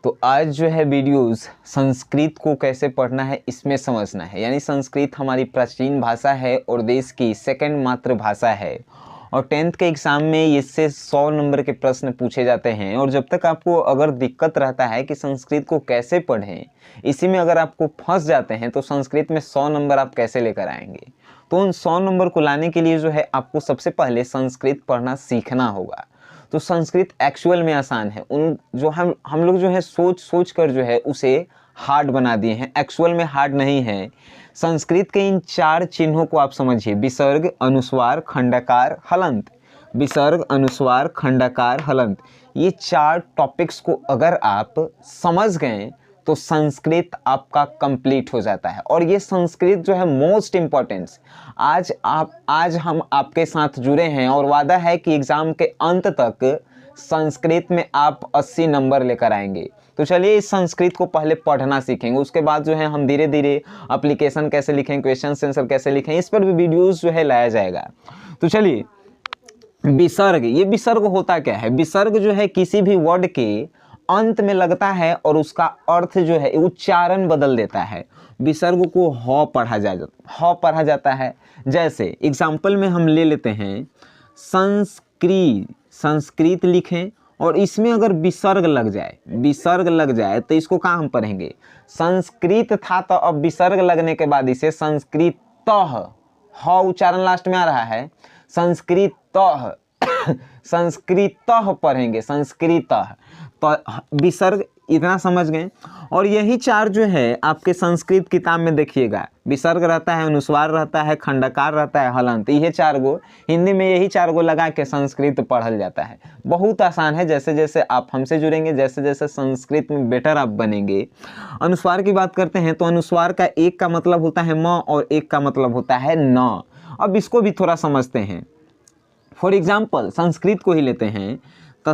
तो आज जो है वीडियोस संस्कृत को कैसे पढ़ना है इसमें समझना है। यानी संस्कृत हमारी प्राचीन भाषा है और देश की सेकंड मातृभाषा है और 10th के एग्ज़ाम में इससे 100 नंबर के प्रश्न पूछे जाते हैं। और जब तक आपको अगर दिक्कत रहता है कि संस्कृत को कैसे पढ़ें, इसी में अगर आपको फंस जाते हैं तो संस्कृत में 100 नंबर आप कैसे लेकर आएंगे। तो उन 100 नंबर को लाने के लिए जो है आपको सबसे पहले संस्कृत पढ़ना सीखना होगा। तो संस्कृत एक्चुअल में आसान है, उन जो हम लोग जो है सोच कर जो है उसे हार्ड बना दिए हैं, एक्चुअल में हार्ड नहीं है। संस्कृत के इन 4 चिन्हों को आप समझिए, विसर्ग, अनुस्वार, खंडाकार, हलंत। विसर्ग, अनुस्वार, खंडाकार, हलंत, ये 4 टॉपिक्स को अगर आप समझ गए तो संस्कृत आपका कंप्लीट हो जाता है। और ये संस्कृत जो है मोस्ट इम्पॉर्टेंस, आज हम आपके साथ जुड़े हैं और वादा है कि एग्ज़ाम के अंत तक संस्कृत में आप 80 नंबर लेकर आएंगे। तो चलिए इस संस्कृत को पहले पढ़ना सीखेंगे, उसके बाद जो है हम धीरे धीरे एप्लीकेशन कैसे लिखें, क्वेश्चन आंसर कैसे लिखें, इस पर भी वीडियोज़ जो है लाया जाएगा। तो चलिए, विसर्ग, ये विसर्ग होता क्या है? विसर्ग जो है किसी भी वर्ड के अंत में लगता है और उसका अर्थ जो है उच्चारण बदल देता है। विसर्ग को ह पढ़ा जाता है। जैसे एग्जाम्पल में हम ले लेते हैं संस्कृत लिखें और इसमें अगर विसर्ग लग जाए तो इसको कहाँ हम पढ़ेंगे? संस्कृत था तो अब विसर्ग लगने के बाद इसे संस्कृतः, ह उच्चारण लास्ट में आ रहा है, संस्कृतः संस्कृतः पढ़ेंगे, संस्कृतः। तो विसर्ग इतना समझ गए। और यही 4 जो है आपके संस्कृत किताब में देखिएगा, विसर्ग रहता है, अनुस्वार रहता है, खंडकार रहता है, हलंत। ये 4 गो हिंदी में यही 4 गो लगा के संस्कृत पढ़ल जाता है। बहुत आसान है। जैसे जैसे आप हमसे जुड़ेंगे, जैसे जैसे संस्कृत में बेटर आप बनेंगे। अनुस्वार की बात करते हैं तो अनुस्वार का एक का मतलब होता है म और एक का मतलब होता है न। अब इसको भी थोड़ा समझते हैं। फॉर एग्जाम्पल संस्कृत को ही लेते हैं तो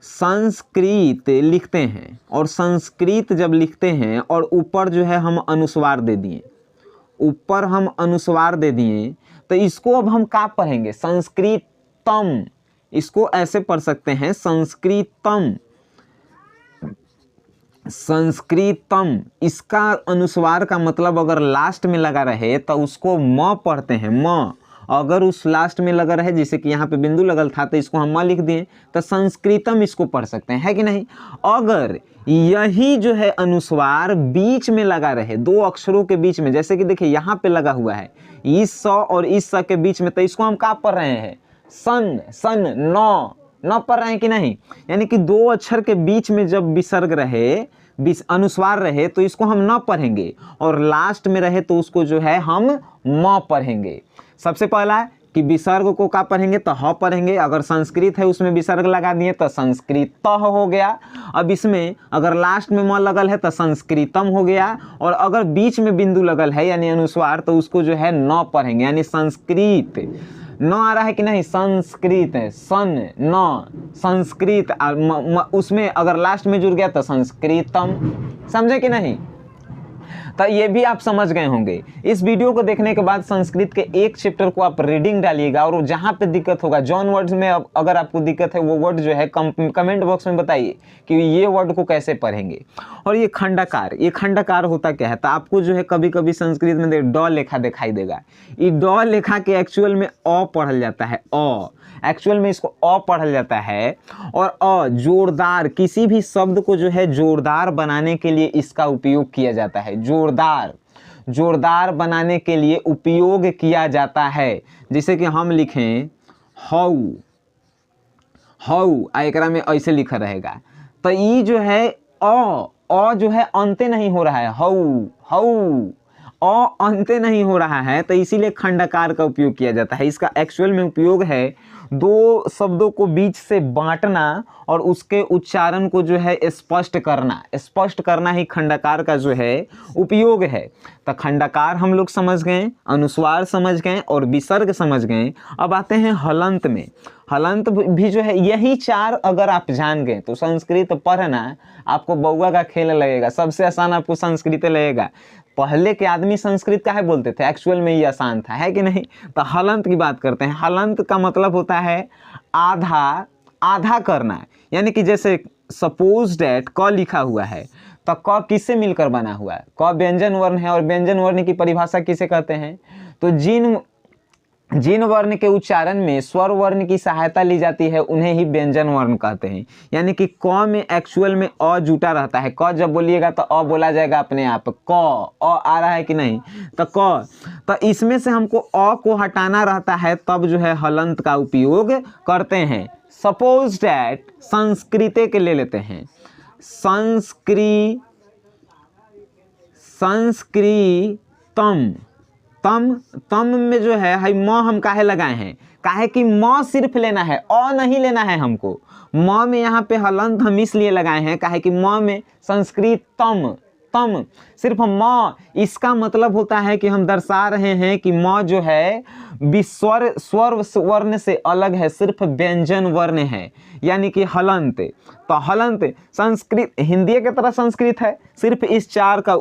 संस्कृत लिखते हैं और संस्कृत जब लिखते हैं और ऊपर जो है हम अनुस्वार दे दिए, तो इसको अब हम क्या पढ़ेंगे? संस्कृतम। इसको ऐसे पढ़ सकते हैं, संस्कृतम। इसका अनुस्वार का मतलब अगर लास्ट में लगा रहे तो उसको म पढ़ते हैं, म। अगर उस लास्ट में लगा रहे, जैसे कि यहाँ पे बिंदु लगल था तो इसको हम म लिख दिए, तो संस्कृतम इसको पढ़ सकते हैं, है कि नहीं? अगर यही जो है अनुस्वार बीच में लगा रहे, 2 अक्षरों के बीच में, जैसे कि देखिए यहाँ पे लगा हुआ है इस स और इस स के बीच में, तो इसको हम क्या पढ़ रहे हैं? न पढ़ रहे हैं कि नहीं? यानी कि 2 अक्षर के बीच में जब विसर्ग रहे, अनुस्वार रहे, तो इसको हम न पढ़ेंगे, और लास्ट में रहे तो उसको जो है हम म पढ़ेंगे। सबसे पहला कि विसर्ग को क्या पढ़ेंगे? तो ह पढ़ेंगे। अगर संस्कृत है उसमें विसर्ग लगा दिए तो संस्कृतः हो गया। अब इसमें अगर लास्ट में म लगल है तो संस्कृतम हो गया, और अगर बीच में बिंदु लगल है यानी अनुस्वार, तो उसको जो है न पढ़ेंगे, यानी संस्कृत। न आ रहा है कि नहीं? संस्कृत है, संस्कृत, उसमें अगर लास्ट में जुड़ गया तो संस्कृतम। समझे कि नहीं? तो ये भी आप समझ गए होंगे। इस वीडियो को देखने के बाद संस्कृत के एक चैप्टर को आप रीडिंग डालिएगा, और जहाँ पे दिक्कत होगा, जॉन वर्ड्स में अगर आपको दिक्कत है वो वर्ड जो है कमेंट बॉक्स में बताइए कि ये वर्ड को कैसे पढ़ेंगे। और ये खंडाकार होता क्या है? तो आपको जो है कभी कभी संस्कृत में ड लेखा दिखाई देगा। ये ड लेखा के एक्चुअल में अ पढ़ल जाता है, एक्चुअल में इसको अ पढ़ल जाता है। और अ जोरदार, किसी भी शब्द को जो है जोरदार बनाने के लिए इसका उपयोग किया जाता है। जोरदार बनाने के लिए उपयोग किया जाता है। जैसे कि हम लिखें हऊ, एकरा में ऐसे लिखा रहेगा, तो ये जो है अ जो है अंते नहीं हो रहा है, हऊ अंते नहीं हो रहा है, तो इसीलिए खंडाकार का उपयोग किया जाता है। इसका एक्चुअल में उपयोग है 2 शब्दों को बीच से बांटना और उसके उच्चारण को जो है स्पष्ट करना ही खंडाकार का जो है उपयोग है। तो खंडाकार हम लोग समझ गए, अनुस्वार समझ गए और विसर्ग समझ गए। अब आते हैं हलंत में। हलंत भी जो है यही 4 अगर आप जान गए तो संस्कृत पढ़ना आपको बउआ का खेल लगेगा, सबसे आसान आपको संस्कृत लगेगा। पहले के आदमी संस्कृत काहे बोलते थे? एक्चुअल में ये आसान था, है कि नहीं? तो हलंत की बात करते हैं। हलंत का मतलब होता है आधा करना, यानी कि जैसे सपोज डैट क लिखा हुआ है, तो क किससे मिलकर बना हुआ है? क व्यंजन वर्ण है, और व्यंजन वर्ण की परिभाषा किसे कहते हैं? तो जिन वर्ण के उच्चारण में स्वर वर्ण की सहायता ली जाती है उन्हें ही व्यंजन वर्ण कहते हैं। यानी कि क में एक्चुअल में अ जुटा रहता है। क जब बोलिएगा तो अ बोला जाएगा अपने आप। क अ आ रहा है कि नहीं? तो क, तो इसमें से हमको अ को हटाना रहता है, तब जो है हलंत का उपयोग करते हैं। सपोज डैट संस्कृते के ले लेते हैं। संस्कृतम, तम में जो है हाई म हम काहे लगाए हैं? काहे कि म सिर्फ लेना है, अ नहीं लेना है हमको। म में यहाँ पे हलंत हम इसलिए लगाए हैं काहे कि म में संस्कृतम, तम सिर्फ म, इसका मतलब होता है कि हम दर्शा रहे हैं कि म जो है विस्वर स्वर वर्ण से अलग है, सिर्फ व्यंजन वर्ण है, यानी कि हलंत। तो हलंत संस्कृत हिंदी की तरह संस्कृत है, सिर्फ इस चार का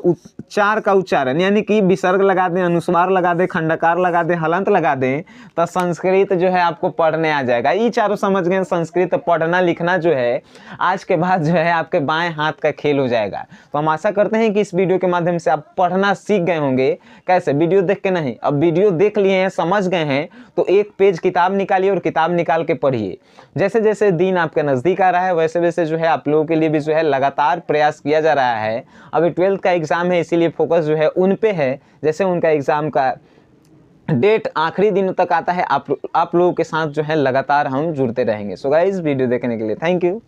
उच्चारण, यानी कि विसर्ग लगा दें, अनुस्वार लगा दें, खंडकार लगा दें, हलंत लगा दें, तो संस्कृत जो है आपको पढ़ने आ जाएगा। ये चारों समझ गए। संस्कृत पढ़ना लिखना जो है आज के बाद जो है आपके बाएं हाथ का खेल हो जाएगा। तो हम आशा करते हैं कि इस वीडियो के माध्यम से आप पढ़ना सीख गए होंगे। कैसे? वीडियो देख के नहीं, अब वीडियो देख लिए हैं, समझ गए हैं, तो एक पेज किताब निकालिए और किताब निकाल के पढ़िए। जैसे जैसे दिन आपके नज़दीक आ रहा है वैसे वैसे जो है आप लोगों के लिए भी जो है लगातार प्रयास किया जा रहा है। अभी 12th का एग्ज़ाम है, इसीलिए फोकस जो है उन पे है। जैसे उनका एग्ज़ाम का डेट आखिरी दिन तक आता है, आप लोगों के साथ जो है लगातार हम जुड़ते रहेंगे। सो गाइस, वीडियो देखने के लिए थैंक यू।